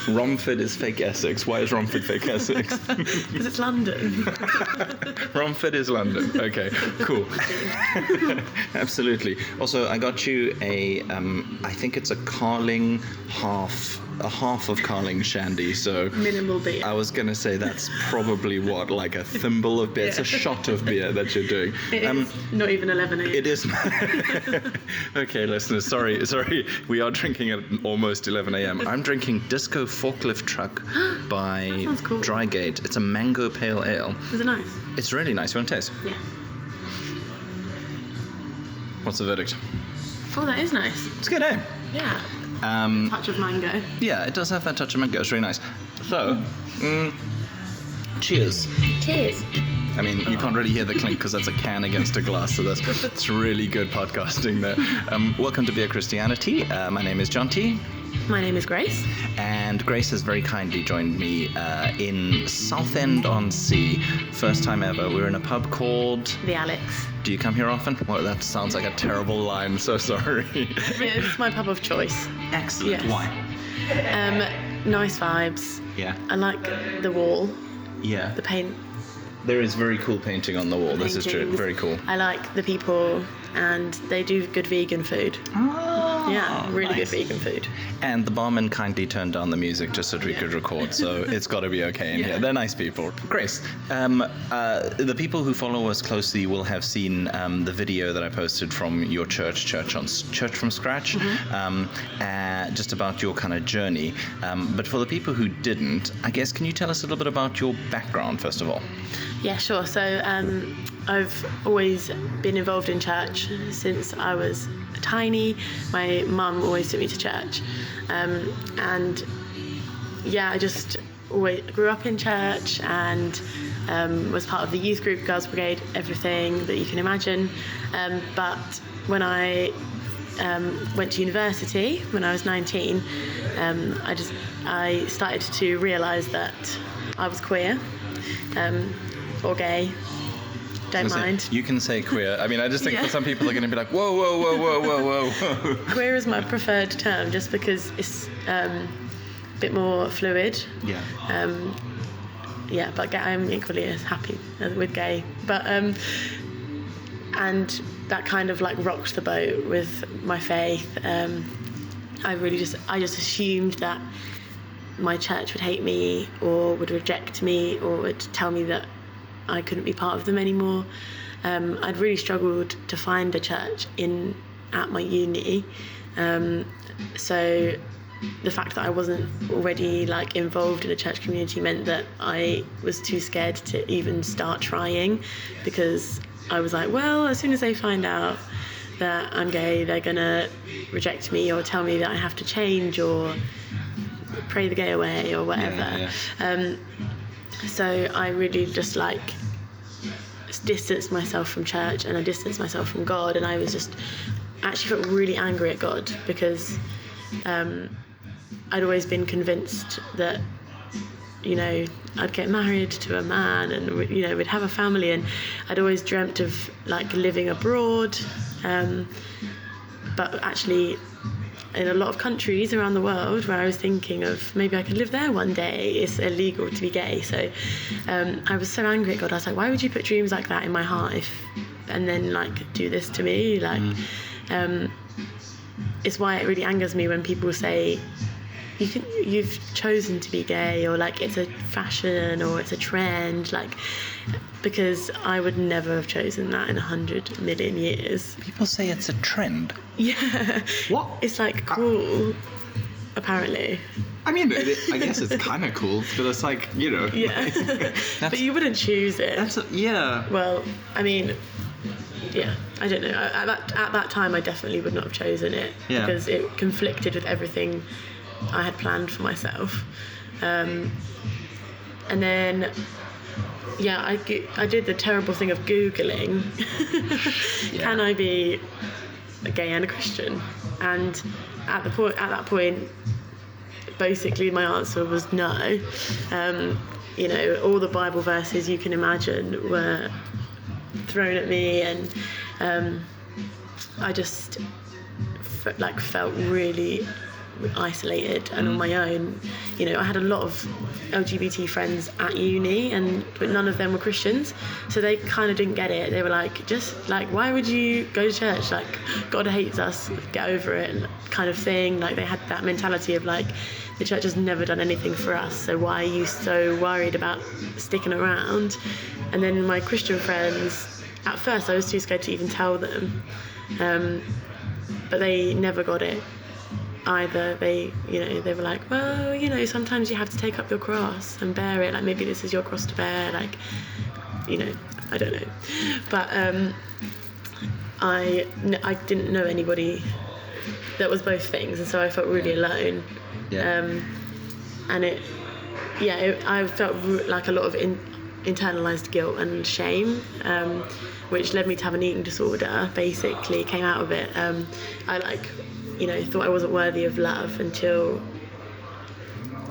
Romford is fake Essex. Why is Romford fake Essex? Because it's London. Romford is London. Okay, cool. Absolutely. Also, I got you I think it's a Carling half of Carling shandy. So minimal beer. I was gonna say that's probably what, like a thimble of beer. It's a shot of beer that you're doing. It is not even 11 a.m. It is. Okay, listeners, sorry. We are drinking at almost 11 a.m. I'm drinking Disco Forklift Truck by cool. Drygate. It's a mango pale ale. Is it nice? It's really nice. You want to taste? Yeah. What's the verdict? Oh, that is nice. It's good, eh? Yeah. Touch of mango. Yeah, it does have that touch of mango. It's really nice. So, cheers. Cheers. I mean, you can't really hear the clink because that's a can against a glass, so that's really good podcasting there. Welcome to Beer Christianity. My name is Jonty. My name is Grace. And Grace has very kindly joined me in Southend-on-Sea. First time ever. We're in a pub called... The Alex. Do you come here often? Well, that sounds like a terrible line, so sorry. It's my pub of choice. Excellent. Yes. Why? Nice vibes. Yeah. I like the wall. Yeah. The paint. There is very cool painting on the wall. This is true. Very cool. I like the people, and they do good vegan food. Oh, yeah, really nice. Good vegan food. And the barman kindly turned down the music just so that we could record, so it's got to be okay in here. They're nice people. Grace, the people who follow us closely will have seen the video that I posted from your church from scratch, just about your kind of journey. But for the people who didn't, I guess, can you tell us a little bit about your background, first of all? Yeah, sure. So I've always been involved in church since I was tiny. My mum always took me to church. And yeah, I just always grew up in church and was part of the youth group, Girls Brigade, everything that you can imagine. But when I went to university, when I was 19, I started to realise that I was queer. Or gay, don't mind. You can say queer. I mean, I just think for some people they're going to be like, whoa, whoa, whoa, whoa, whoa, whoa. Queer is my preferred term just because it's a bit more fluid. Yeah. But I'm equally as happy with gay. But and that kind of like rocked the boat with my faith. I just assumed that my church would hate me or would reject me or would tell me that I couldn't be part of them anymore. I'd really struggled to find a church at my uni. So the fact that I wasn't already like involved in a church community meant that I was too scared to even start trying, because I was like, well, as soon as they find out that I'm gay, they're gonna reject me or tell me that I have to change or pray the gay away or whatever. So I really just like distanced myself from church and I distanced myself from God, and I was just actually felt really angry at God because I'd always been convinced that, you know, I'd get married to a man and, you know, we'd have a family, and I'd always dreamt of like living abroad, but actually in a lot of countries around the world where I was thinking of maybe I could live there one day, it's illegal to be gay. So I was so angry at God. I was like, why would you put dreams like that in my heart and then like do this to me? Like it's why it really angers me when people say you've chosen to be gay, or like it's a fashion or it's a trend, like, because I would never have chosen that in 100 million years. People say it's a trend. Yeah. What? It's like cool, apparently. I mean, I guess it's kind of cool, but it's like, you know. Yeah. But you wouldn't choose it. Well, I mean, yeah, I don't know. At that time, I definitely would not have chosen it because it conflicted with everything I had planned for myself. And then, I did the terrible thing of Googling, can I be a gay and a Christian? And at that point, basically my answer was no. You know, all the Bible verses you can imagine were thrown at me, and I just felt really isolated and on my own. You know, I had a lot of LGBT friends at uni, but none of them were Christians, so they kind of didn't get it. They were like, just like, why would you go to church? Like, God hates us, get over it, kind of thing. Like, they had that mentality of like, the church has never done anything for us, so why are you so worried about sticking around? And then my Christian friends, at first I was too scared to even tell them, but they never got it either. They were like, well, you know, sometimes you have to take up your cross and bear it, like maybe this is your cross to bear, like, you know, I don't know. But I didn't know anybody that was both things, and so I felt really alone. And I felt like a lot of internalized guilt and shame, which led me to have an eating disorder. Basically came out of it. I thought I wasn't worthy of love until,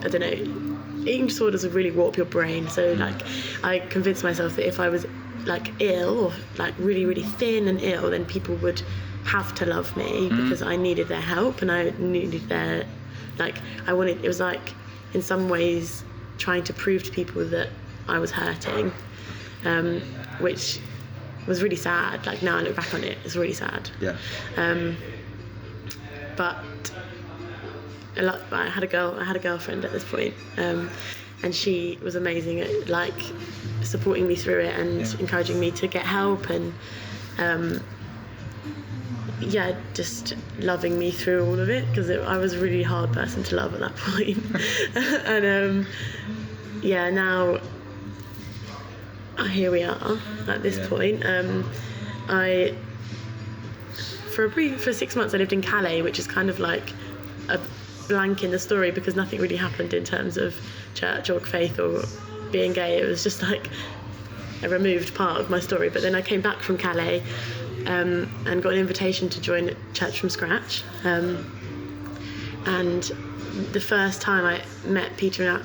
I don't know, eating disorders will really warp your brain. So like, I convinced myself that if I was like ill or like really, really thin and ill, then people would have to love me because I needed their help and I needed their, it was like, in some ways, trying to prove to people that I was hurting, which was really sad. Like, now I look back on it, it's really sad. Yeah. But I had a girlfriend at this point, and she was amazing at like supporting me through it and encouraging me to get help and just loving me through all of it, because I was a really hard person to love at that point. And now here we are at this point. For 6 months I lived in Calais, which is kind of like a blank in the story because nothing really happened in terms of church or faith or being gay. It was just like a removed part of my story. But then I came back from Calais and got an invitation to join Church from Scratch. And the first time I met Peter and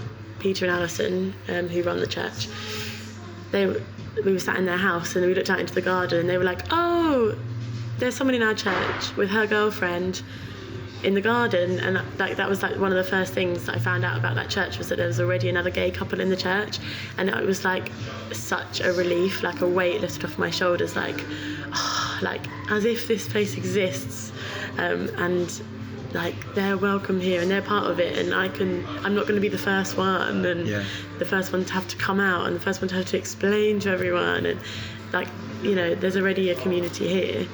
Alison, who run the church, we were sat in their house and we looked out into the garden and they were like, oh, there's someone in our church with her girlfriend in the garden. And that was like one of the first things that I found out about that church, was that there was already another gay couple in the church. And it was like such a relief, like a weight lifted off my shoulders, like as if this place exists, and like they're welcome here and they're part of it, and I'm not going to be the first one and the first one to have to come out and the first one to have to explain to everyone, and like, you know, there's already a community here.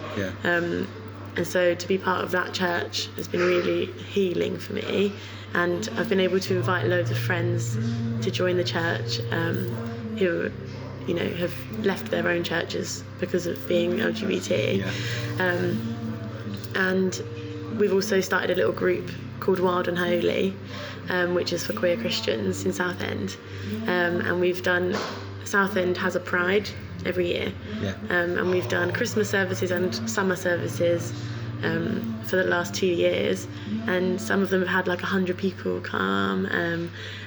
And so to be part of that church has been really healing for me, and I've been able to invite loads of friends to join the church who, you know, have left their own churches because of being LGBT. And we've also started a little group called Wild and Holy, which is for queer Christians in Southend. And we've done, Southend has a Pride every year. And we've done Christmas services and summer services for the last 2 years. And some of them have had like 100 people come,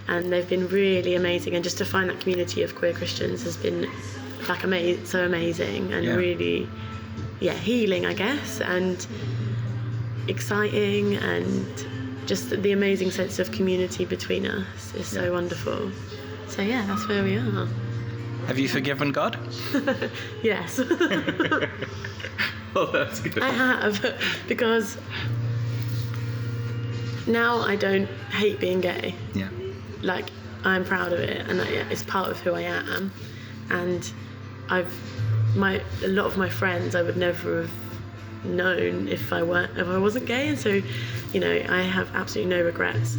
and they've been really amazing. And just to find that community of queer Christians has been like so amazing and really, healing, I guess, and exciting, and just the amazing sense of community between us is so wonderful. So that's where we are. Have you forgiven God? Yes. Oh, that's good. I have, because now I don't hate being gay. Like, I'm proud of it, and it's part of who I am. And a lot of my friends I would never have known if I wasn't gay, and so, you know, I have absolutely no regrets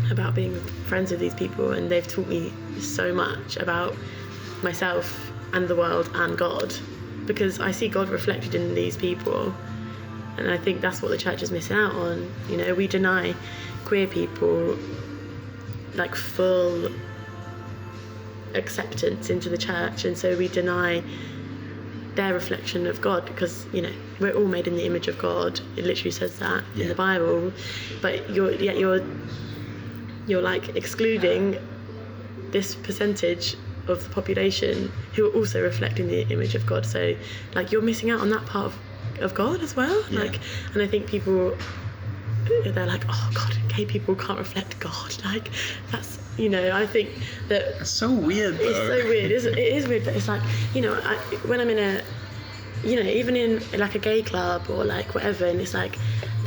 about being friends with these people, and they've taught me so much about myself and the world and God, because I see God reflected in these people, and I think that's what the church is missing out on. You know, we deny queer people like full acceptance into the church, and so we deny their reflection of God, because, you know, we're all made in the image of God. It literally says that in the Bible, but you're like excluding this percentage of the population who are also reflecting the image of God. So like, you're missing out on that part of God as well. And I think people they're like, oh God, gay people can't reflect God. Like, that's, you know, I think that it's so weird though. It's so weird. It is weird, but it's like, you know, when I'm in a, you know, even in like a gay club or like whatever, and it's like,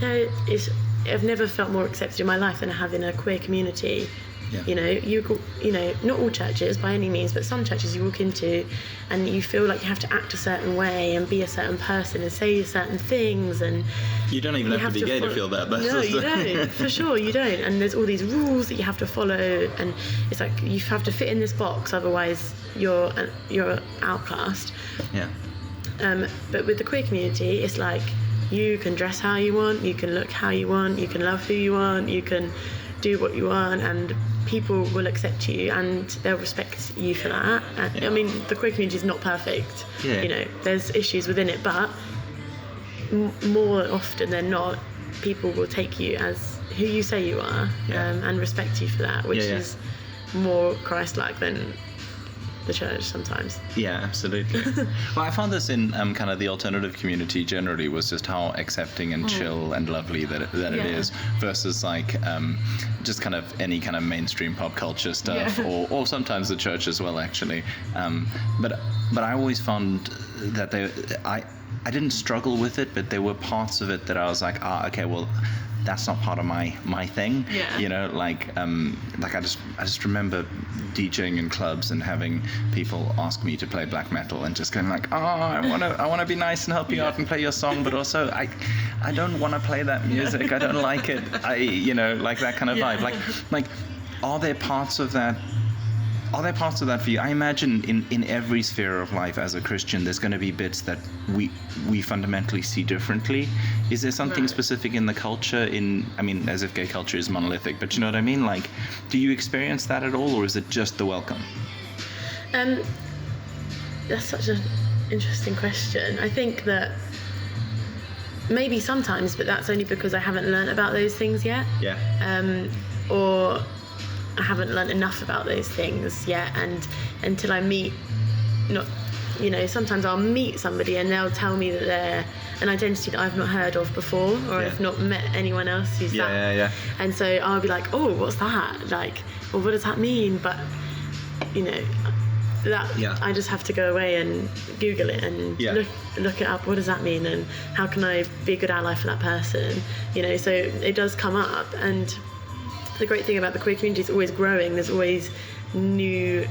I've never felt more accepted in my life than I have in a queer community. Yeah. You know, not all churches by any means, but some churches you walk into and you feel like you have to act a certain way and be a certain person and say certain things, and you don't even have to be gay to feel that. No, you don't. For sure, you don't. And there's all these rules that you have to follow, and it's like you have to fit in this box, otherwise you're outcast. Yeah. But with the queer community, it's like you can dress how you want, you can look how you want, you can love who you want, you can do what you want, and people will accept you and they'll respect you for that. And, I mean, the queer community is not perfect. Yeah. You know, there's issues within it, but more often than not, people will take you as who you say you are, and respect you for that, which is more Christ-like than the church sometimes. Yeah, absolutely. Well, I found this in kind of the alternative community generally, was just how accepting and chill and lovely that it is, versus like just kind of any kind of mainstream pop culture stuff, or sometimes the church as well, actually. But I always found that I didn't struggle with it, but there were parts of it that I was like, okay, well, that's not part of my thing. Yeah. You know, like I just remember DJing in clubs and having people ask me to play black metal and just kind of like, I want to be nice and help you out and play your song, but also I don't want to play that music. I don't like it. Like that kind of vibe. Like are there parts of that for you? I imagine in every sphere of life as a Christian, there's going to be bits that we fundamentally see differently. Is there something specific in the culture, as if gay culture is monolithic, but you know what I mean? Like, do you experience that at all, or is it just the welcome? That's such an interesting question. I think that maybe sometimes, but that's only because I haven't learned about those things yet. Yeah. Or I haven't learned enough about those things yet, and until I meet, sometimes I'll meet somebody and they'll tell me that they're an identity that I've not heard of before, or I've not met anyone else who's that. Yeah. And so I'll be like, oh, what's that? Like, well, what does that mean? But, I just have to go away and Google it and look it up. What does that mean? And how can I be a good ally for that person? So it does come up, and the great thing about the queer community is always growing. There's always new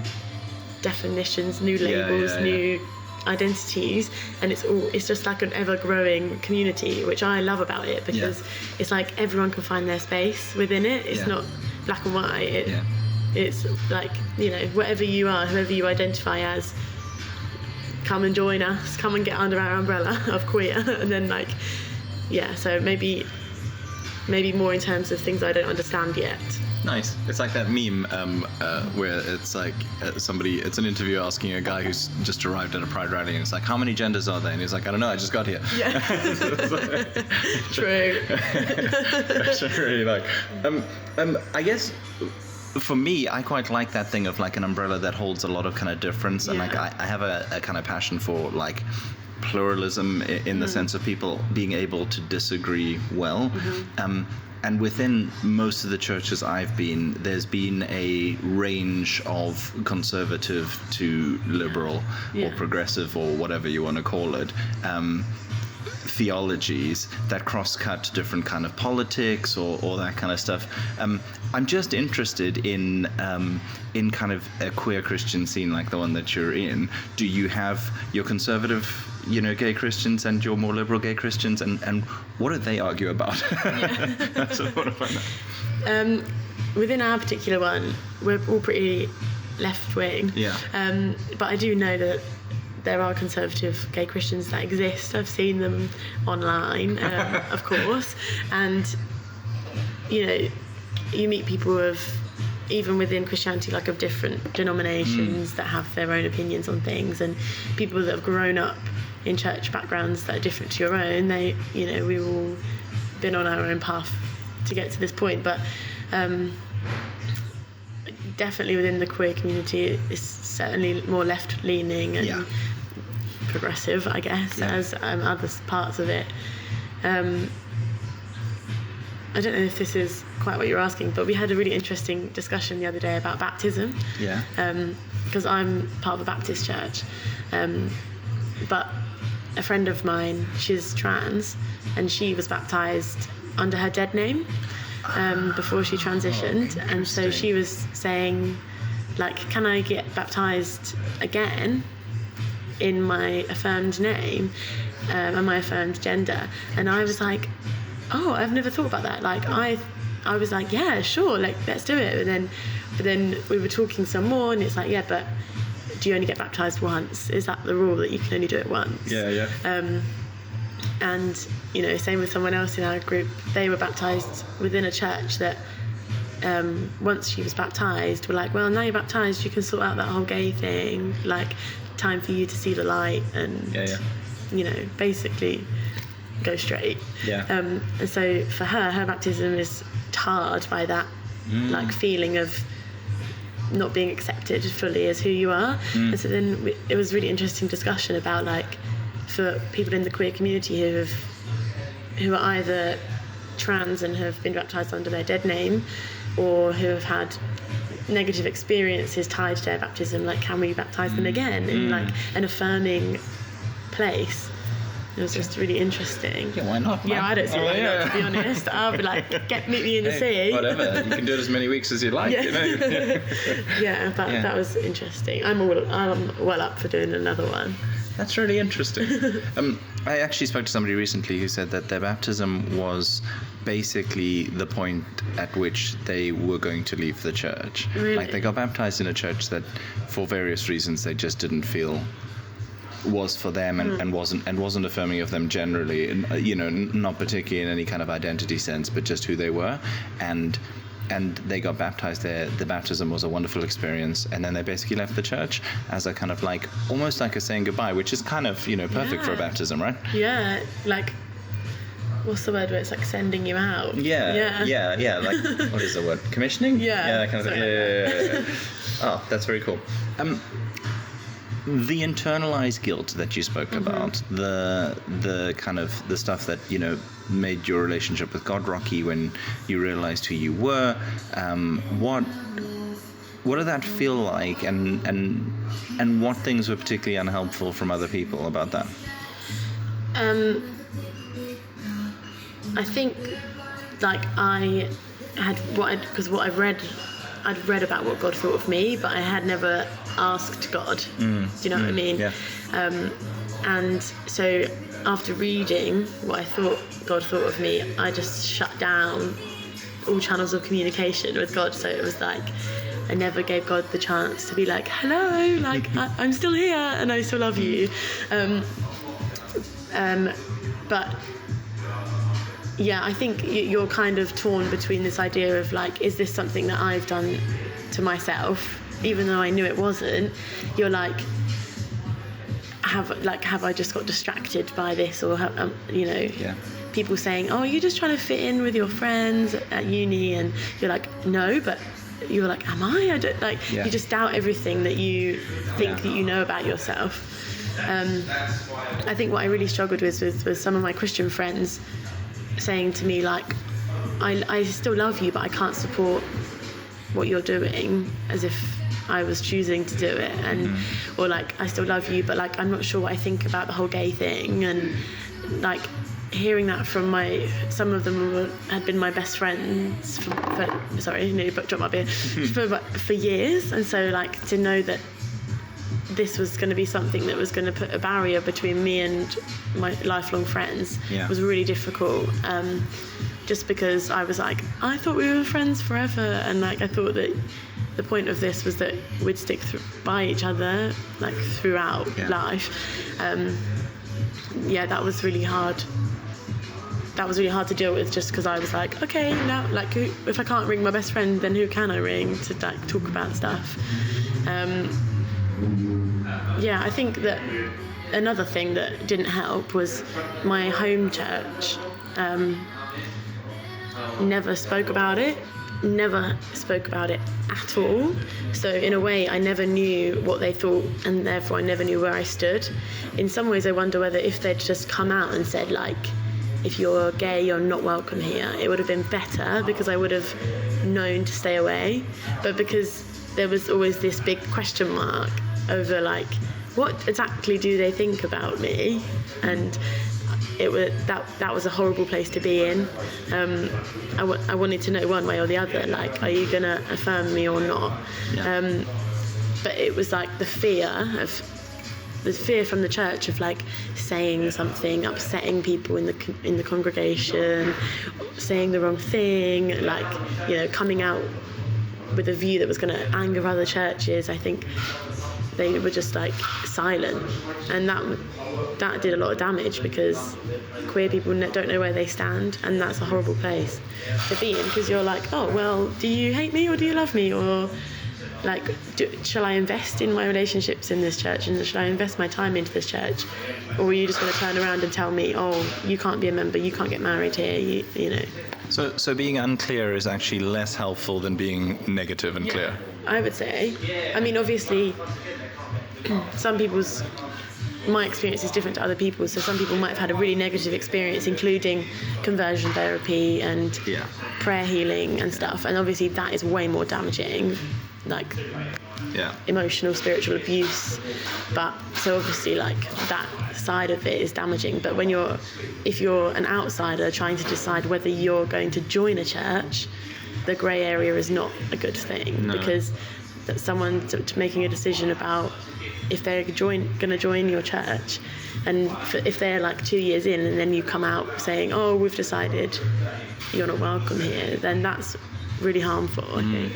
definitions, new labels, new identities, and it's just like an ever-growing community, which I love about it, because it's like everyone can find their space within it. It's not black and white. It's like, whatever you are, whoever you identify as, come and join us, come and get under our umbrella of queer. And then so maybe more in terms of things I don't understand yet. Nice. It's like that meme where it's like it's an interview asking a guy who's just arrived at a pride rally, and it's like, how many genders are there? And he's like, I don't know, I just got here. Yeah. True. That's really like. I guess for me, I quite like that thing of like an umbrella that holds a lot of kind of difference, and like I have a kind of passion for like pluralism in the sense of people being able to disagree well. And within most of the churches I've been, there's been a range of conservative to liberal or progressive or whatever you want to call it, theologies that cross-cut different kind of politics or that kind of stuff. I'm just interested in kind of a queer Christian scene like the one that you're in. Do you have your conservative gay Christians and your more liberal gay Christians, and what do they argue about? That's what I want to find out. Within our particular one, we're all pretty left-wing. But I do know that there are conservative gay Christians that exist. I've seen them online, of course, and you meet people even within Christianity, like of different denominations that have their own opinions on things, and people that have grown up in church backgrounds that are different to your own. We've all been on our own path to get to this point, but definitely within the queer community, it's certainly more left-leaning and progressive, I guess, as other parts of it. I don't know if this is quite what you're asking, but we had a really interesting discussion the other day about baptism. Yeah. Because I'm part of a Baptist church, but a friend of mine, she's trans, and she was baptised under her dead name before she transitioned, and so she was saying, like, can I get baptised again in my affirmed name and my affirmed gender? And I was like, oh, I've never thought about that. Like, I was like, yeah, sure, like, let's do it. But then we were talking some more, and it's like, yeah, but do you only get baptised once? Is that the rule, that you can only do it once? Yeah. And, you know, same with someone else in our group. They were baptised within a church that once she was baptised, we're like, well, now you're baptised, you can sort out that whole gay thing, like, time for you to see the light and, you know, basically go straight. And so for her baptism is tarred by that like feeling of not being accepted fully as who you are. And so then it was really interesting discussion about, like, for people in the queer community who are either trans and have been baptised under their dead name, or who have had negative experiences tied to their baptism, like, can we baptise them again in, like, an affirming place? It was just really interesting. Yeah, why not, man? Yeah, I don't see why not, to be honest. I'll be like, meet me in the sea. Whatever, you can do it as many weeks as you like, you know. That was interesting. I'm well up for doing another one. That's really interesting. I actually spoke to somebody recently who said that their baptism was basically the point at which they were going to leave the church. Really? Like, they got baptized in a church that, for various reasons, they just didn't feel was for them, and wasn't affirming of them generally, and, you know, not particularly in any kind of identity sense, but just who they were, and they got baptized there. The baptism was a wonderful experience, and then they basically left the church as a kind of, like, almost like a saying goodbye, which is kind of, you know, perfect for a baptism, right? Yeah, like, what's the word where it's like sending you out? Yeah. Like, what is the word? Commissioning? Yeah, that kind of thing. Yeah. Oh, that's very cool. The internalized guilt that you spoke about, the kind of the stuff that, you know, made your relationship with God rocky when you realized who you were. What did that feel like, and what things were particularly unhelpful from other people about that? I think, like, I had I'd read about what God thought of me, but I had never asked God. Do you know what I mean? Yeah. And so after reading what I thought God thought of me, I just shut down all channels of communication with God. So it was like, I never gave God the chance to be like, hello, like, I'm still here and I still love you. But yeah, I think you're kind of torn between this idea of, like, is this something that I've done to myself, even though I knew it wasn't? You're like, have I just got distracted by this, or have, you know, people saying, oh, you're just trying to fit in with your friends at uni, and you're like, no, but you're like, am I? I don't, like, you just doubt everything that you think that you know about yourself. I think what I really struggled with was some of my Christian friends saying to me, like, I still love you, but I can't support what you're doing, as if I was choosing to do it, and or like, I still love you, but, like, I'm not sure what I think about the whole gay thing. And, like, hearing that from some of them had been my best friends nearly dropped my beer for years, and so, like, to know that this was going to be something that was going to put a barrier between me and my lifelong friends was really difficult. Just because I was like, I thought we were friends forever, and, like, I thought that the point of this was that we'd stick by each other, like, throughout life. That was really hard. That was really hard to deal with, just because I was like, okay, now, like, if I can't ring my best friend, then who can I ring to, like, talk about stuff? I think that another thing that didn't help was my home church never spoke about it at all. So in a way, I never knew what they thought, and therefore I never knew where I stood. In some ways, I wonder whether if they'd just come out and said, like, if you're gay, you're not welcome here. It would have been better because I would have known to stay away. But because there was always this big question mark over like, what exactly do they think about me? And it was that was a horrible place to be in. I wanted to know one way or the other, like, are you gonna affirm me or not? Yeah. But it was like the fear from the church of like saying something, upsetting people in the congregation, saying the wrong thing, like, you know, coming out with a view that was going to anger other churches. I think they were just like silent, and that did a lot of damage because queer people don't know where they stand, and that's a horrible place to be in because you're like, oh well, do you hate me or do you love me, or like, shall I invest in my relationships in this church, and shall I invest my time into this church, or are you just going to turn around and tell me, oh, you can't be a member, you can't get married here, you know? So being unclear is actually less helpful than being negative and clear? I would say. I mean, obviously, my experience is different to other people's, so some people might have had a really negative experience, including conversion therapy and prayer healing and stuff, and obviously that is way more damaging, like emotional, spiritual abuse. But so obviously like that side of it is damaging. But if you're an outsider trying to decide whether you're going to join a church, the grey area is not a good thing. No. Because that someone making a decision about if they're going to join your church, and if they're like 2 years in and then you come out saying, oh, we've decided you're not welcome here, then that's really harmful, I think.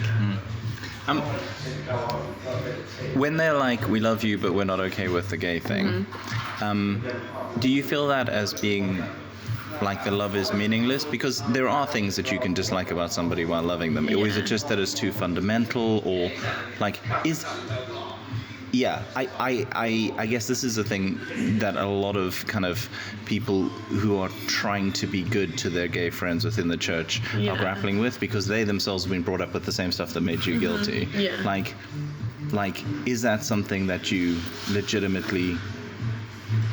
When they're like, we love you, but we're not okay with the gay thing, do you feel that as being like the love is meaningless? Because there are things that you can dislike about somebody while loving them. Or is it just that it's too fundamental, or like I guess this is a thing that a lot of kind of people who are trying to be good to their gay friends within the church are grappling with, because they themselves have been brought up with the same stuff that made you guilty. Yeah. Like, is that something that you legitimately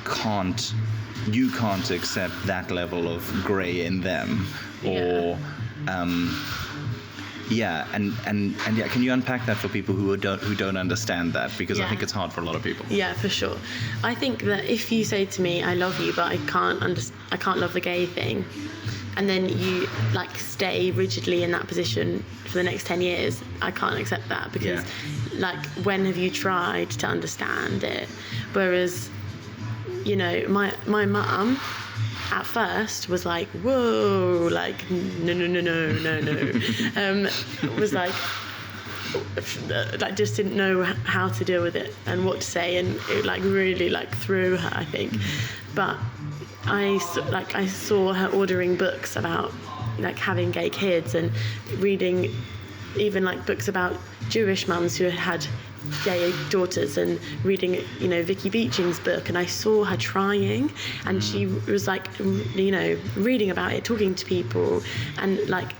can't accept that level of grey in them, or can you unpack that for people who don't understand that? Because I think it's hard for a lot of people. Yeah, for sure. I think that if you say to me, I love you, but I can't love the gay thing, and then you like stay rigidly in that position for the next 10 years, I can't accept that, because like, when have you tried to understand it? Whereas, you know, my mum at first was like, whoa, like, no, was like just didn't know how to deal with it and what to say, and it like really like threw her, I think. But I saw her ordering books about like having gay kids, and reading even like books about Jewish mums who had gay daughters, and reading, you know, Vicky Beeching's book, and I saw her trying, and she was like, you know, reading about it, talking to people, and like,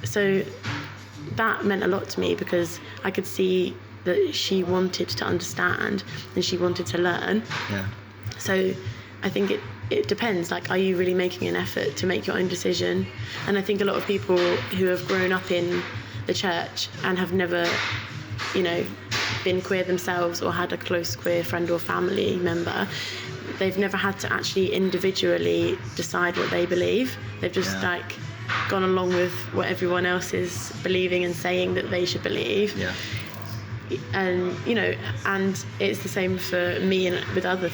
so that meant a lot to me, because I could see that she wanted to understand and she wanted to learn. Yeah. So I think it depends, like, are you really making an effort to make your own decision? And I think a lot of people who have grown up in the church and have never, you know, been queer themselves or had a close queer friend or family member, they've never had to actually individually decide what they believe. They've just like gone along with what everyone else is believing and saying that they should believe. Yeah. And, you know, and it's the same for me and with other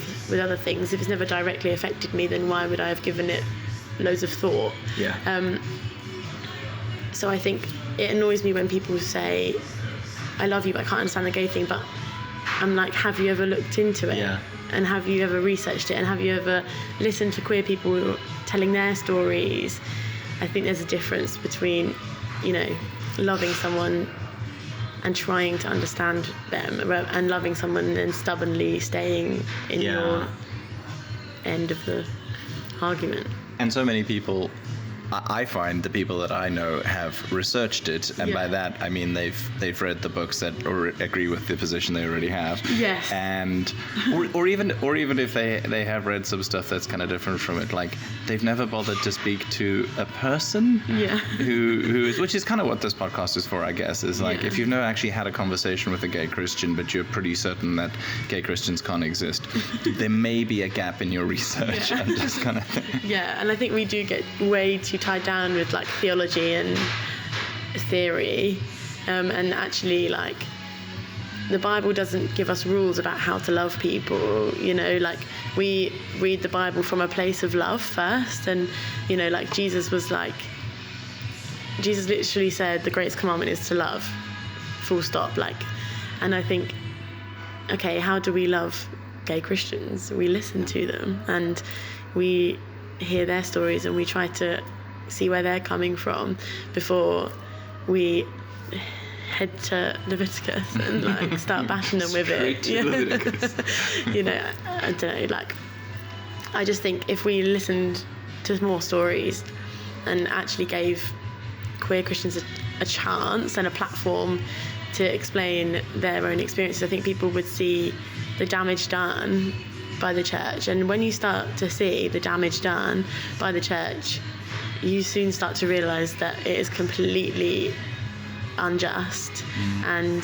things. If it's never directly affected me, then why would I have given it loads of thought? Yeah. So I think it annoys me when people say, I love you, but I can't understand the gay thing. But I'm like, have you ever looked into it? Yeah. And have you ever researched it? And have you ever listened to queer people telling their stories? I think there's a difference between, you know, loving someone and trying to understand them, and loving someone and then stubbornly staying in your end of the argument. And so many people I find the people that I know have researched it, and by that I mean they've read the books that agree with the position they already have. Yes. And or even if they have read some stuff that's kind of different from it, like they've never bothered to speak to a person. Yeah. Who is, which is kind of what this podcast is for, I guess. Is like if you've never actually had a conversation with a gay Christian, but you're pretty certain that gay Christians can't exist, there may be a gap in your research. Yeah. And just kind of. Yeah, and I think we do get way too tied down with like theology and theory, and actually like the Bible doesn't give us rules about how to love people. You know, like we read the Bible from a place of love first, and you know, like Jesus literally said the greatest commandment is to love, full stop. Like, and I think, okay, how do we love gay Christians? We listen to them and we hear their stories and we try to see where they're coming from before we head to Leviticus and like start bashing them with it. You know, I don't know, like I just think if we listened to more stories and actually gave queer Christians a chance and a platform to explain their own experiences, I think people would see the damage done by the church. And when you start to see the damage done by the church, you soon start to realise that it is completely unjust. And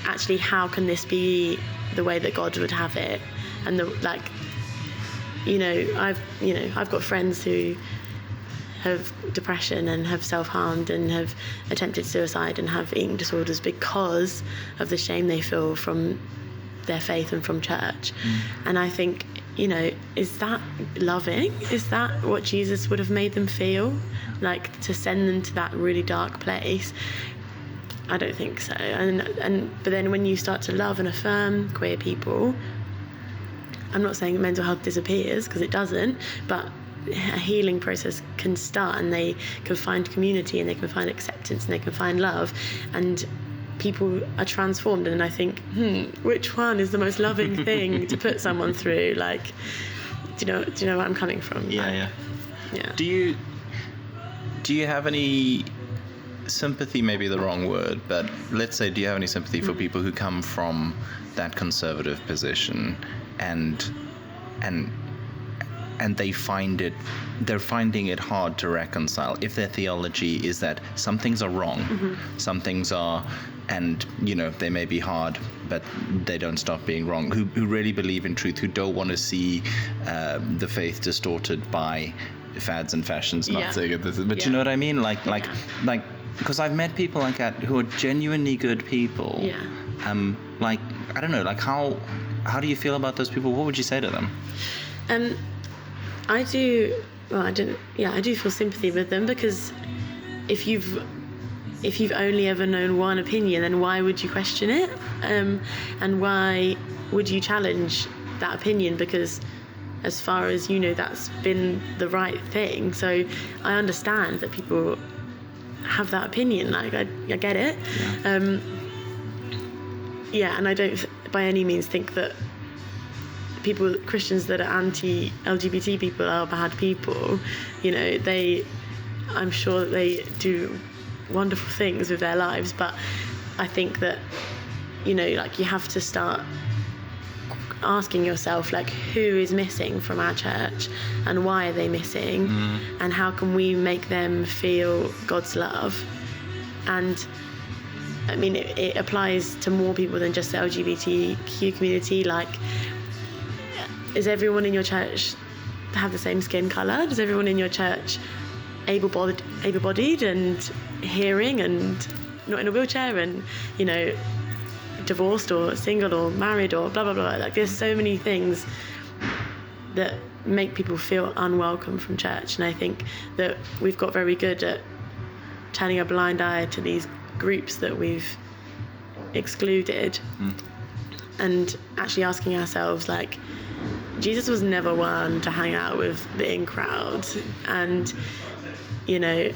actually, how can this be the way that God would have it? And I've got friends who have depression and have self-harmed and have attempted suicide and have eating disorders because of the shame they feel from their faith and from church. And I think, you know, is that loving? Is that what Jesus would have made them feel? Like, to send them to that really dark place? I don't think so. But then when you start to love and affirm queer people, I'm not saying mental health disappears, because it doesn't, but a healing process can start, and they can find community and they can find acceptance and they can find love, and people are transformed. And I think, which one is the most loving thing to put someone through? Like, do you know where I'm coming from? Yeah. Do you have any sympathy, maybe the wrong word, but let's say, do you have any sympathy for people who come from that conservative position and they're finding it hard to reconcile if their theology is that some things are wrong, some things are, and you know, they may be hard, but they don't stop being wrong, who really believe in truth, who don't want to see the faith distorted by fads and fashions, not saying it, but you know what I mean? Like, because I've met people like that who are genuinely good people. Like, I don't know, like how do you feel about those people? What would you say to them? I do feel sympathy with them, because if you've only ever known one opinion, then why would you question it? And why would you challenge that opinion? Because as far as you know, that's been the right thing. So I understand that people have that opinion. Like, I get it. And I don't by any means think that Christians that are anti-LGBT people are bad people. You know, I'm sure that they do wonderful things with their lives, but I think that, you know, like, you have to start asking yourself, like, who is missing from our church and why are they missing, and how can we make them feel God's love? And I mean, it applies to more people than just the LGBTQ community. Like, is everyone in your church have the same skin colour? Does everyone in your church able-bodied and hearing and not in a wheelchair and, you know, divorced or single or married or blah, blah, blah? Like, there's so many things that make people feel unwelcome from church. And I think that we've got very good at turning a blind eye to these groups that we've excluded and actually asking ourselves, like, Jesus was never one to hang out with the in crowd, and, you know,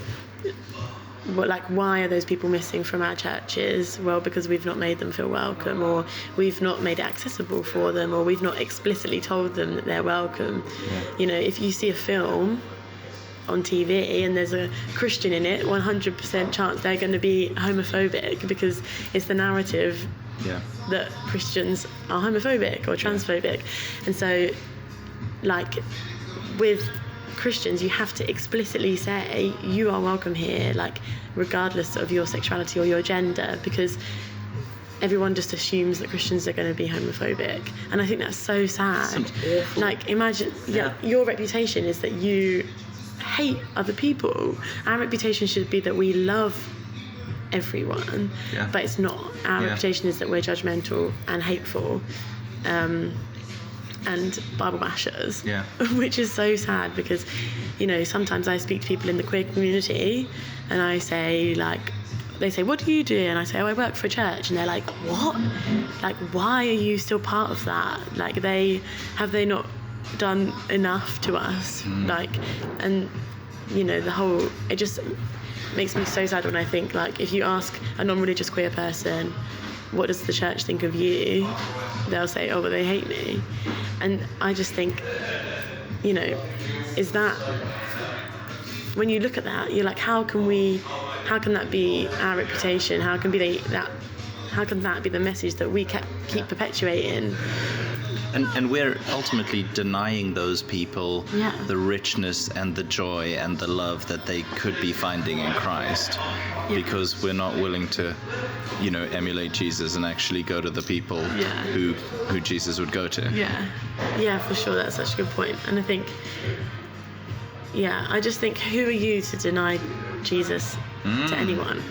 why are those people missing from our churches? Well, because we've not made them feel welcome, or we've not made it accessible for them, or we've not explicitly told them that they're welcome. You know, if you see a film on TV and there's a Christian in it, 100% chance they're going to be homophobic, because it's the narrative that Christians are homophobic or transphobic. And so, like, with Christians, you have to explicitly say you are welcome here, like, regardless of your sexuality or your gender, because everyone just assumes that Christians are going to be homophobic, and I think that's so sad. Like, imagine, your reputation is that you hate other people. Our reputation should be that we love everyone, but it's not. Our reputation is that we're judgmental and hateful, and Bible bashers, which is so sad, because, you know, sometimes I speak to people in the queer community and I say, like, they say, what do you do? And I say, oh, I work for a church. And they're like, what? Like, why are you still part of that? Like, have they not done enough to us? Like, and, you know, it just makes me so sad when I think, like, if you ask a non-religious queer person, what does the church think of you? They'll say, oh, but they hate me. And I just think, you know, is that, when you look at that, you're like, how can that be our reputation? How can that be the message that we keep perpetuating? And we're ultimately denying those people the richness and the joy and the love that they could be finding in Christ, because we're not willing to, you know, emulate Jesus and actually go to the people who Jesus would go to. Yeah, for sure. That's such a good point. And I think, I just think, who are you to deny Jesus to anyone?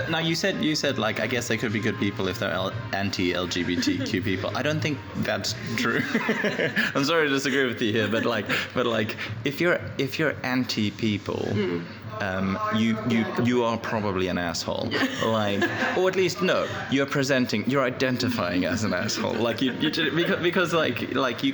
Now you said like, I guess they could be good people if they're anti-LGBTQ people. I don't think that's true. I'm sorry to disagree with you here, but like if you're anti-people, you are probably an asshole. Like, or at least you're identifying as an asshole. Like because you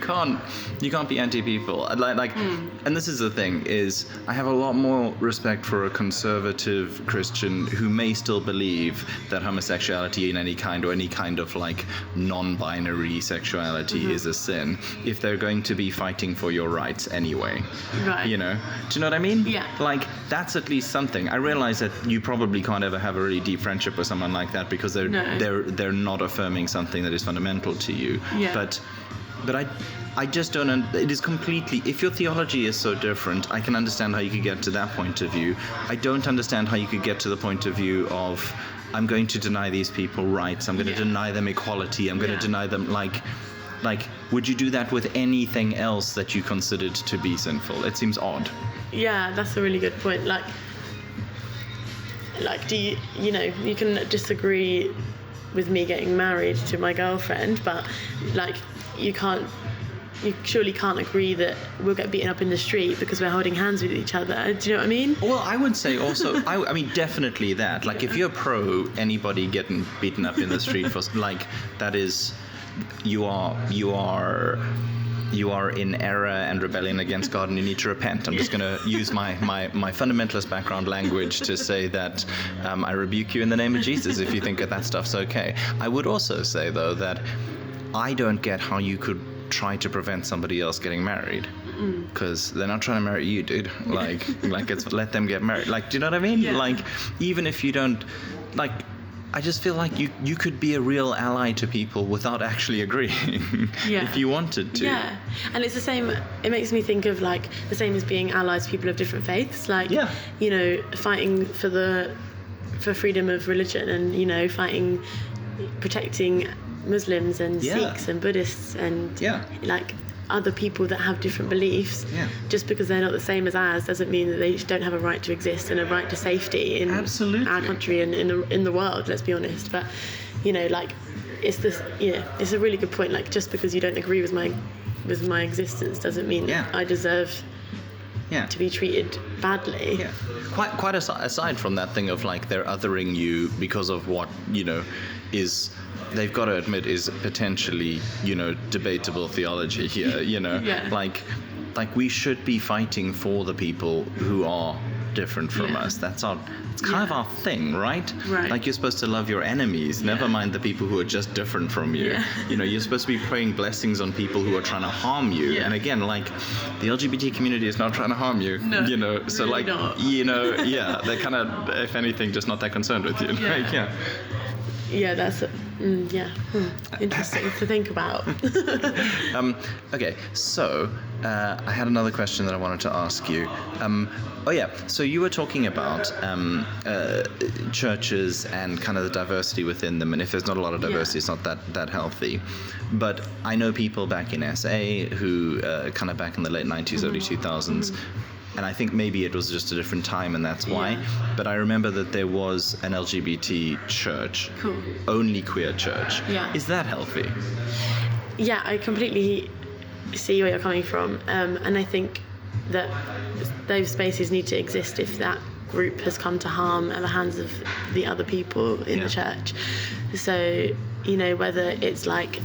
can't be anti-people. And this is the thing, is I have a lot more respect for a conservative Christian who may still believe that homosexuality in any kind, or any kind of like non-binary sexuality is a sin, if they're going to be fighting for your rights anyway. Right. You know? Do you know what I mean? Yeah. Like, that's at least something. I realize that you probably can't ever have a really deep friendship with someone like that, because they're not affirming something that is fundamental to you. Yeah. But I just don't. It is completely. If your theology is so different, I can understand how you could get to that point of view. I don't understand how you could get to the point of view of, I'm going to deny these people rights. I'm going to deny them equality. I'm going to deny them like. Would you do that with anything else that you considered to be sinful? It seems odd. Yeah, that's a really good point. Like, do you know, you can disagree with me getting married to my girlfriend, but like, you surely can't agree that we'll get beaten up in the street because we're holding hands with each other. Do you know what I mean? Well, I would say also, I mean, definitely that. Like, if you're pro anybody getting beaten up in the street for, like, that is, you are in error and rebellion against God, and you need to repent. I'm just going to use my fundamentalist background language to say that I rebuke you in the name of Jesus if you think that stuff's okay. I would also say, though, that I don't get how you could try to prevent somebody else getting married, because they're not trying to marry you, dude. Like it's let them get married. Like, do you know what I mean? Yeah. Like, even if you don't, like, I just feel like you could be a real ally to people without actually agreeing, if you wanted to. Yeah, and it's the same. It makes me think of, like, the same as being allies to people of different faiths. Like, you know, fighting for freedom of religion, and, you know, protecting Muslims and Sikhs and Buddhists and like other people that have different beliefs. Just because they're not the same as ours doesn't mean that they don't have a right to exist and a right to safety in our country and in the world, let's be honest. But, you know, like, it's a really good point. Like, just because you don't agree with my existence doesn't mean that I deserve to be treated badly. Quite aside from that thing of, like, they're othering you because of what, you know, is, they've got to admit, is potentially, you know, debatable theology here, you know. Like we should be fighting for the people who are different from us. It's kind of our thing, right? Right. Like, you're supposed to love your enemies, never mind the people who are just different from you. Yeah. You know, you're supposed to be praying blessings on people who are trying to harm you. Yeah. And again, like, the LGBT community is not trying to harm you. No, you know, so really like, not. you know, yeah, they're kind of, if anything, just not that concerned with you. Yeah. Like, yeah. Yeah, that's interesting to think about. Okay, so I had another question that I wanted to ask you. So you were talking about churches and kind of the diversity within them, and if there's not a lot of diversity, it's not that healthy. But I know people back in SA who kind of back in the late 90s, early 2000s, and I think maybe it was just a different time and that's why. Yeah. But I remember that there was an LGBT church, Cool. only queer church. Yeah. Is that healthy? Yeah, I completely see where you're coming from, and I think that those spaces need to exist if that group has come to harm at the hands of the other people in the church. So, you know, whether it's like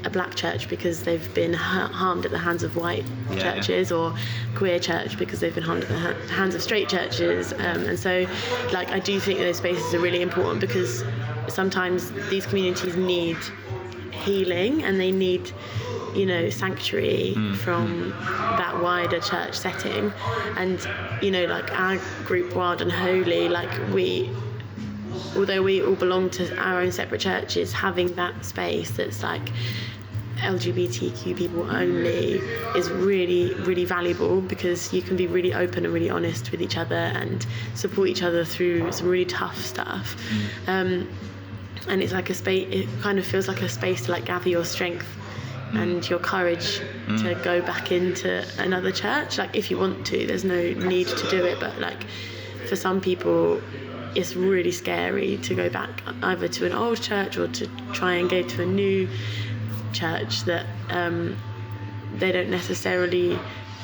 a black church because they've been harmed at the hands of white churches, or queer church because they've been harmed at the hands of straight churches, and so, like, I do think those spaces are really important because sometimes these communities need healing and they need, you know, sanctuary from that wider church setting. And, you know, like our group, Wild and Holy, like although we all belong to our own separate churches, having that space that's like LGBTQ people only is really, really valuable, because you can be really open and really honest with each other and support each other through some really tough stuff. And it's like a space, it kind of feels like a space to like gather your strength and your courage to go back into another church. Like, if you want to, there's no need to do it, but like for some people it's really scary to go back either to an old church or to try and go to a new church that they don't necessarily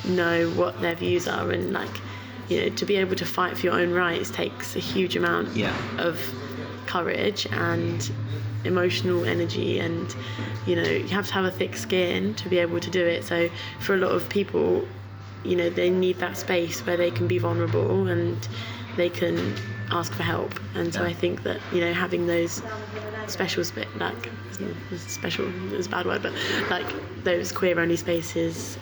know what their views are. And like, you know, to be able to fight for your own rights takes a huge amount of courage and emotional energy, and you know, you have to have a thick skin to be able to do it. So for a lot of people, you know, they need that space where they can be vulnerable and they can ask for help. And so I think that, you know, having those special special is a bad word, but like those queer only spaces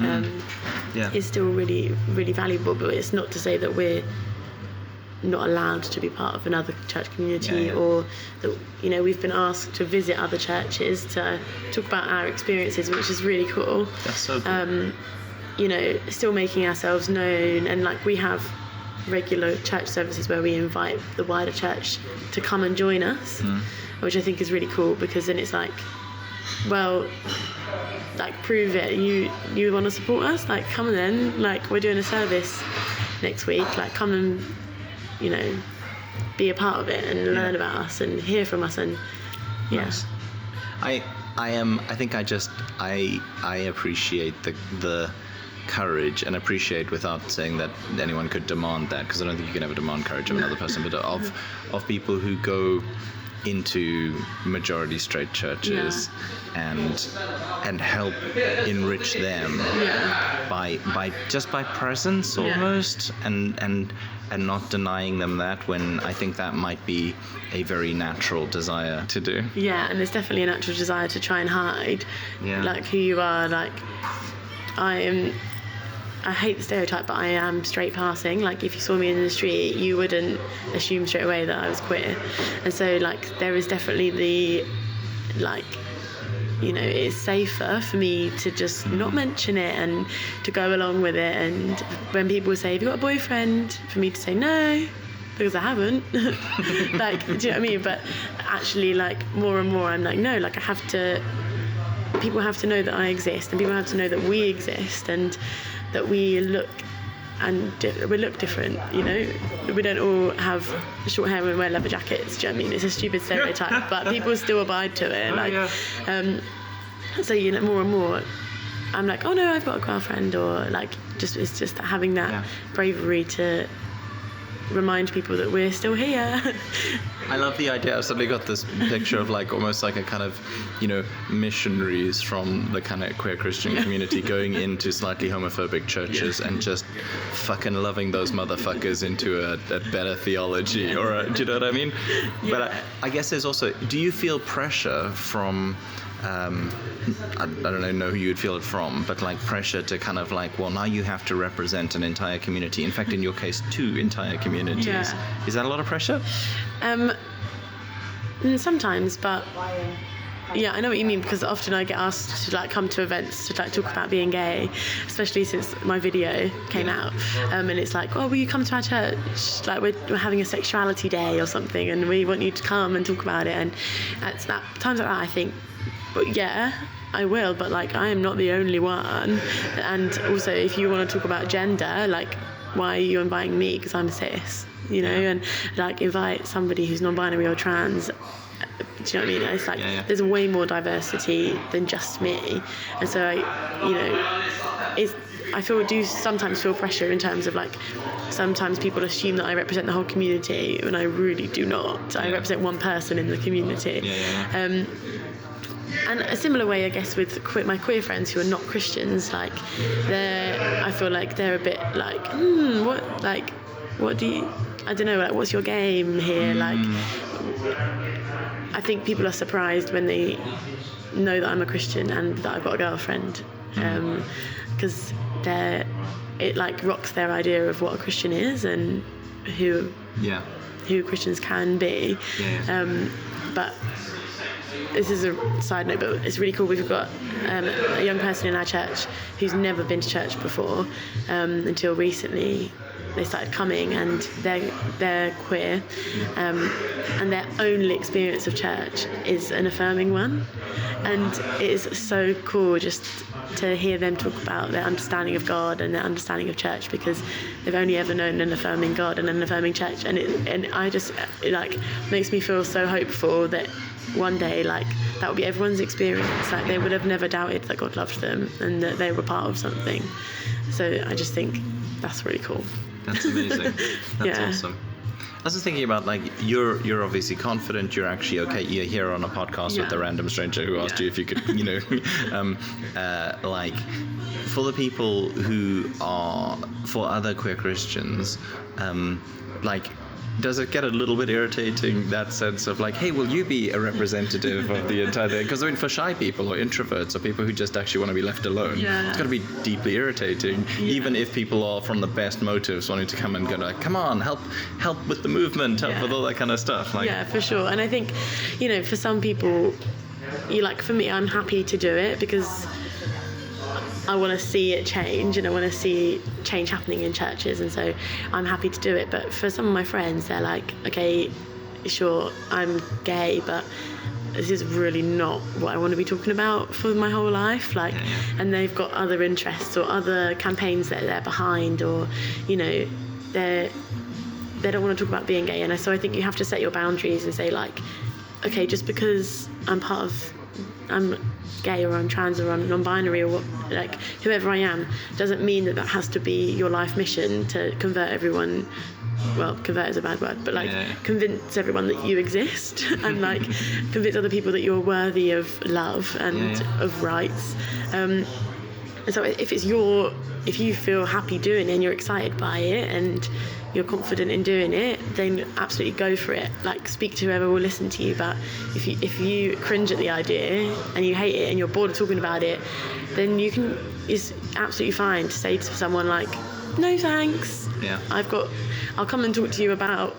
is still really, really valuable. But it's not to say that we're not allowed to be part of another church community, or that, you know, we've been asked to visit other churches to talk about our experiences, which is really cool. That's so cool. You know, still making ourselves known, and like we have regular church services where we invite the wider church to come and join us, which I think is really cool, because then it's like, well, like, prove it. You want to support us? Like, come on then. Like, we're doing a service next week. Like, come and, you know, be a part of it and learn about us and hear from us. And Nice. I appreciate the courage, and appreciate, without saying that anyone could demand that, because I don't think you can ever demand courage of another person, but of people who go into majority straight churches and help enrich them by presence almost, and not denying them that, when I think that might be a very natural desire to do. Yeah, and there's definitely a natural desire to try and hide like who you are. Like, I hate the stereotype, but I am straight passing. Like, if you saw me in the street, you wouldn't assume straight away that I was queer. And so, like, there is definitely the, like, you know, it's safer for me to just not mention it and to go along with it. And when people say, have you got a boyfriend? For me to say no, because I haven't. Like, do you know what I mean? But actually, like, more and more, I'm like, no, like, people have to know that I exist, and people have to know that we exist, and that we look different, you know. We don't all have short hair and wear leather jackets, do you know what I mean? It's a stupid stereotype, but people still abide to it. So, you know, more and more I'm like, oh no, I've got a girlfriend, or like, it's just having that bravery to remind people that we're still here. I love the idea. I've suddenly got this picture of like almost like a kind of, missionaries from the kind of queer Christian community going into slightly homophobic churches and just fucking loving those motherfuckers into a better theology, do you know what I mean? Yeah. But I guess there's also, do you feel pressure from, I don't know who you'd feel it from, but like pressure to kind of like, well, now you have to represent an entire community. In fact, in your case, 2 entire communities. Yeah. Is that a lot of pressure? Sometimes, but yeah, I know what you mean, because often I get asked to like come to events to like talk about being gay, especially since my video came out, and it's like, oh, will you come to our church? Like we're having a sexuality day or something, and we want you to come and talk about it. And at times like that, I think, well, yeah, I will, but like I am not the only one. And also, if you want to talk about gender, like why are you inviting me? Because I'm cis, and like invite somebody who's non-binary or trans. Do you know what I mean? It's like there's way more diversity than just me, and so I sometimes feel pressure in terms of like sometimes people assume that I represent the whole community when I really do not. I represent one person in the community. And a similar way, I guess, with my queer friends who are not Christians, like I feel like they're a bit like, what do you, I don't know, like what's your game here? Like, I think people are surprised when they know that I'm a Christian and that I've got a girlfriend, because it like rocks their idea of what a Christian is and who Christians can be. But this is a side note, but it's really cool. We've got a young person in our church who's never been to church before, until recently. They started coming, and they're queer, and their only experience of church is an affirming one, and it is so cool just to hear them talk about their understanding of God and their understanding of church, because they've only ever known an affirming God and an affirming church, and it like makes me feel so hopeful that one day like that will be everyone's experience. Like they would have never doubted that God loved them and that they were part of something. So I just think that's really cool. That's amazing. That's awesome. I was just thinking about like you're obviously confident. You're actually okay. You're here on a podcast with a random stranger who asked you if you could, like for the people who are for other queer Christians, like. Does it get a little bit irritating, that sense of like, hey, will you be a representative of the entire thing? Because I mean, for shy people or introverts or people who just actually want to be left alone, it's got to be deeply irritating, even if people are from the best motives wanting to come and go like, come on, help with the movement, help with all that kind of stuff. Like, for sure. And I think, for some people, for me, I'm happy to do it because I want to see it change, and I want to see change happening in churches, and so I'm happy to do it. But for some of my friends, they're like, okay, sure, I'm gay, but this is really not what I want to be talking about for my whole life. Like, and they've got other interests or other campaigns that they're behind, or they don't want to talk about being gay. And so I think you have to set your boundaries and say like, okay, just because I'm gay or I'm trans or I'm non-binary or like whoever I am doesn't mean that has to be your life mission to convert everyone. Well, convert is a bad word, but like convince everyone that you exist and like convince other people that you're worthy of love and of rights. And so if you feel happy doing it and you're excited by it and you're confident in doing it, then absolutely go for it. Like, speak to whoever will listen to you. But if you cringe at the idea and you hate it and you're bored of talking about it, then it's absolutely fine to say to someone like, no thanks. I'll come and talk to you about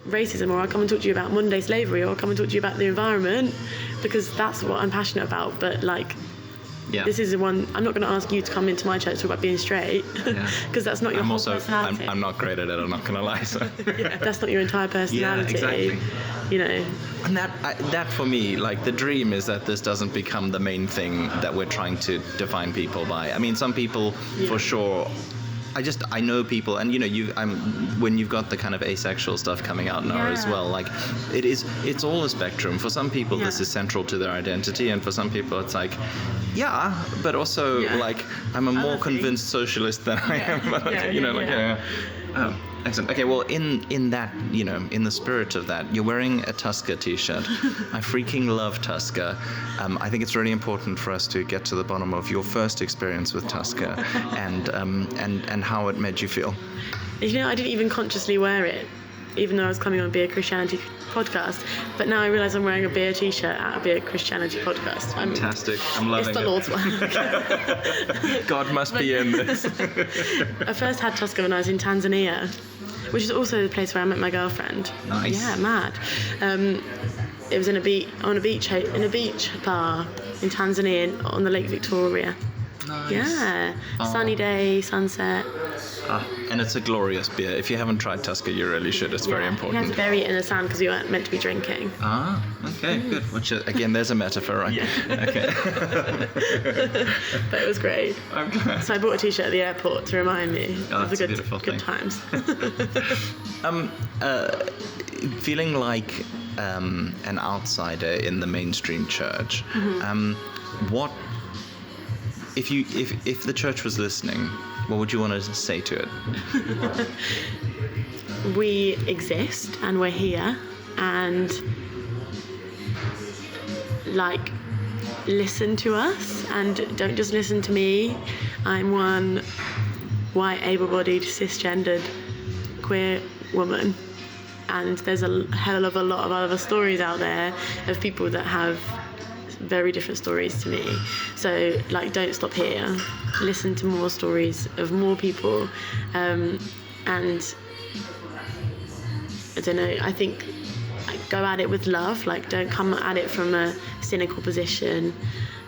racism, or I'll come and talk to you about modern-day slavery, or I'll come and talk to you about the environment, because that's what I'm passionate about. But like, this is the one. I'm not going to ask you to come into my church to talk about being straight, because that's not your whole personality. I'm not great at it. I'm not going to lie. So. That's not your entire personality. Exactly. And that for me, like the dream is that this doesn't become the main thing that we're trying to define people by. I mean, some people for sure. I know people, and when you've got the kind of asexual stuff coming out now as well, like it's all a spectrum. For some people this is central to their identity, and for some people it's like, but also like I'm a more convinced socialist than I am, but Excellent. Okay, well, in that, in the spirit of that, you're wearing a Tusker t-shirt. I freaking love Tusker. I think it's really important for us to get to the bottom of your first experience with Tusker and how it made you feel. I didn't even consciously wear it, even though I was coming on Beer Christianity podcast. But now I realise I'm wearing a beer t-shirt at a Beer Christianity podcast. Fantastic. I'm loving it. It's the Lord's work. God must be in this. I first had Tusker when I was in Tanzania, which is also the place where I met my girlfriend. Nice. Yeah, mad. It was in a beach bar in Tanzania on the Lake Victoria. Nice. Yeah. Sunny day, sunset. And it's a glorious beer. If you haven't tried Tusker, you really should. It's very important. You had to bury it in the sand because we weren't meant to be drinking. Okay, good. Which, again, there's a metaphor, right? Yeah. Okay. But it was great. Okay. So I bought a t-shirt at the airport to remind me of the good times. Feeling like an outsider in the mainstream church, what if the church was listening, what would you want to say to it? We exist and we're here, and listen to us, and don't just listen to me. I'm one white, able-bodied, cisgendered, queer woman, and there's a hell of a lot of other stories out there of people that have very different stories to me. So don't stop here. Listen to more stories of more people, and I don't know, I think go at it with love. Don't come at it from a cynical position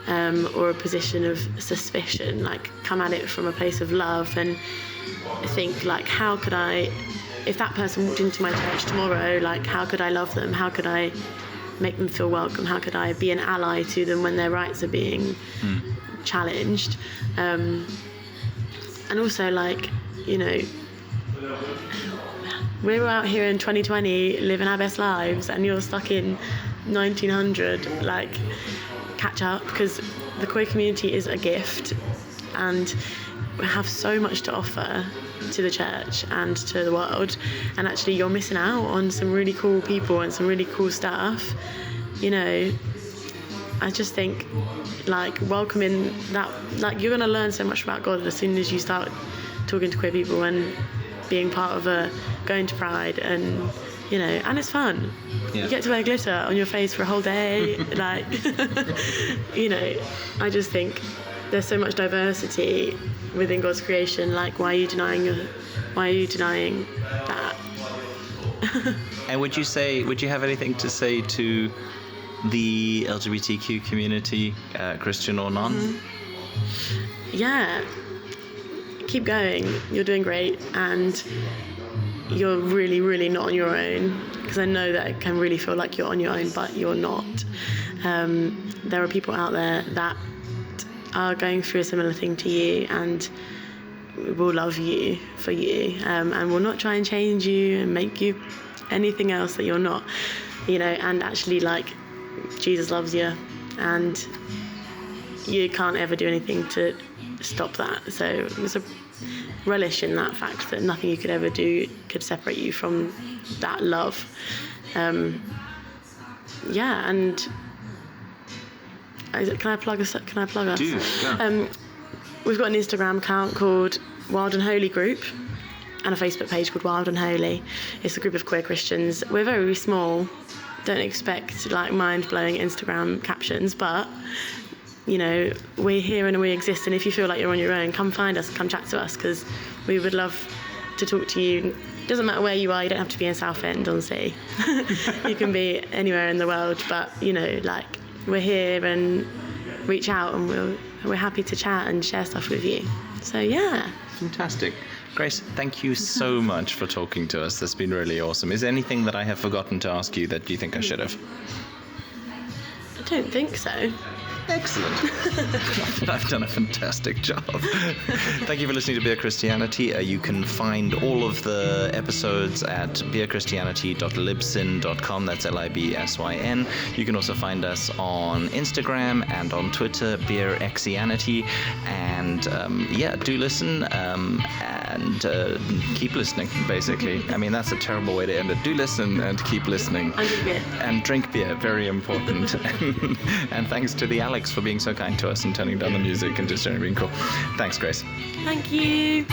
or a position of suspicion. Come at it from a place of love and think how could I, if that person walked into my church tomorrow, how could I love them? How could I make them feel welcome? How could I be an ally to them when their rights are being challenged? And also, we're out here in 2020 living our best lives, and you're stuck in 1900. Catch up, because the queer community is a gift, and we have so much to offer to the church and to the world, and actually you're missing out on some really cool people and some really cool stuff. I just think welcoming that, you're going to learn so much about God as soon as you start talking to queer people and being part of going to Pride, and and it's fun. You get to wear glitter on your face for a whole day. I just think there's so much diversity within God's creation. Why are you denying that? And would you have anything to say to the LGBTQ community, Christian or non? Yeah, keep going. You're doing great, and you're really, really not on your own, because I know that it can really feel like you're on your own, but you're not. There are people out there that are going through a similar thing to you, and will love you for you, and will not try and change you and make you anything else that you're not, and actually Jesus loves you, and you can't ever do anything to stop that. So there's a relish in that fact that nothing you could ever do could separate you from that love. And can I plug us? Do, yeah. We've got an Instagram account called Wild and Holy Group, and a Facebook page called Wild and Holy. It's a group of queer Christians. We're very small. Don't expect mind-blowing Instagram captions, but we're here and we exist, and if you feel like you're on your own, come find us, come chat to us, because we would love to talk to you. It doesn't matter where you are. You don't have to be in Southend-on-Sea. You can be anywhere in the world, but we're here, and reach out, and we're happy to chat and share stuff with you. So yeah. Fantastic. Grace, thank you so much for talking to us. That's been really awesome. Is there anything that I have forgotten to ask you that you think I should have? I don't think so. Excellent. I've done a fantastic job. Thank you for listening to Beer Christianity. You can find all of the episodes at beerchristianity.libsyn.com. That's LIBSYN. You can also find us on Instagram and on Twitter, BeerXianity. And And do listen and keep listening, basically. I mean, that's a terrible way to end it. Do listen and keep listening. And drink beer, very important. And thanks to the Alex for being so kind to us and turning down the music and just being cool. Thanks, Grace. Thank you.